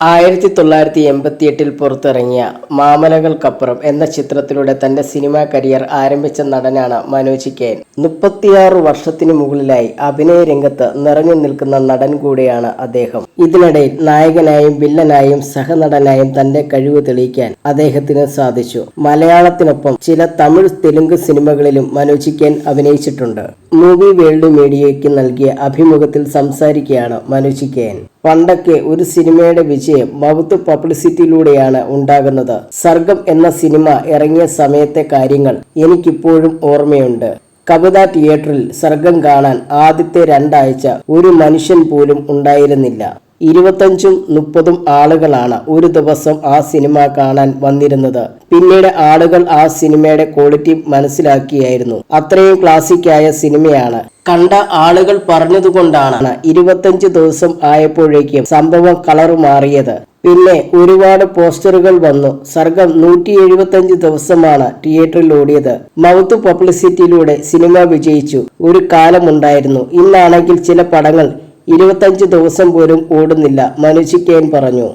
1988 പുറത്തിറങ്ങിയ മാമലകൾക്കപ്പുറം എന്ന ചിത്രത്തിലൂടെ തന്റെ സിനിമാ കരിയർ ആരംഭിച്ച നടനാണ് മനോജ് കെയ്ൻ. 36 വർഷത്തിനു മുകളിലായി അഭിനയ രംഗത്ത് നിറഞ്ഞു നിൽക്കുന്ന നടൻ കൂടിയാണ് അദ്ദേഹം. ഇതിനിടയിൽ നായകനായും വില്ലനായും സഹനടനായും തന്റെ കഴിവ് തെളിയിക്കാൻ അദ്ദേഹത്തിന് സാധിച്ചു. മലയാളത്തിനൊപ്പം ചില തമിഴ് തെലുങ്ക് സിനിമകളിലും മനോജ് കെയ്ൻ അഭിനയിച്ചിട്ടുണ്ട്. മൂവി വേൾഡ് മീഡിയയ്ക്ക് നൽകിയ അഭിമുഖത്തിൽ സംസാരിക്കുകയാണ് മനോജ് കെയ്ൻ. പണ്ടൊക്കെ ഒരു സിനിമയുടെ വിജയം മൗത്ത് പബ്ലിസിറ്റിയിലൂടെയാണ് ഉണ്ടാകുന്നത്. സർഗം എന്ന സിനിമ ഇറങ്ങിയ സമയത്തെ കാര്യങ്ങൾ എനിക്കിപ്പോഴും ഓർമ്മയുണ്ട്. കവിത തിയേറ്ററിൽ സർഗം കാണാൻ ആദ്യത്തെ 2 ആഴ്ച ഒരു മനുഷ്യൻ പോലും ഉണ്ടായിരുന്നില്ല. 25-30 ആളുകളാണ് ഒരു ദിവസം ആ സിനിമ കാണാൻ വന്നിരുന്നത്. പിന്നീട് ആളുകൾ ആ സിനിമയുടെ ക്വാളിറ്റി മനസ്സിലാക്കിയായിരുന്നു. അത്രയും ക്ലാസിക്കായ സിനിമയാണ്. കണ്ട ആളുകൾ പറഞ്ഞതുകൊണ്ടാണ് 25 ദിവസം ആയപ്പോഴേക്കും സംഭവം കളർ മാറിയത്. പിന്നെ ഒരുപാട് പോസ്റ്ററുകൾ വന്നു. സർഗം 175 ദിവസമാണ് തിയേറ്ററിൽ ഓടിയത്. മൗത്ത് പബ്ലിസിറ്റിയിലൂടെ സിനിമ വിജയിച്ചു. ഒരു കാലമുണ്ടായിരുന്നു. ഇന്നാണെങ്കിൽ ചില പടങ്ങൾ 25 ദിവസം പോലും ഓടുന്നില്ല, മനോജ് കെയ്ൻ പറഞ്ഞു.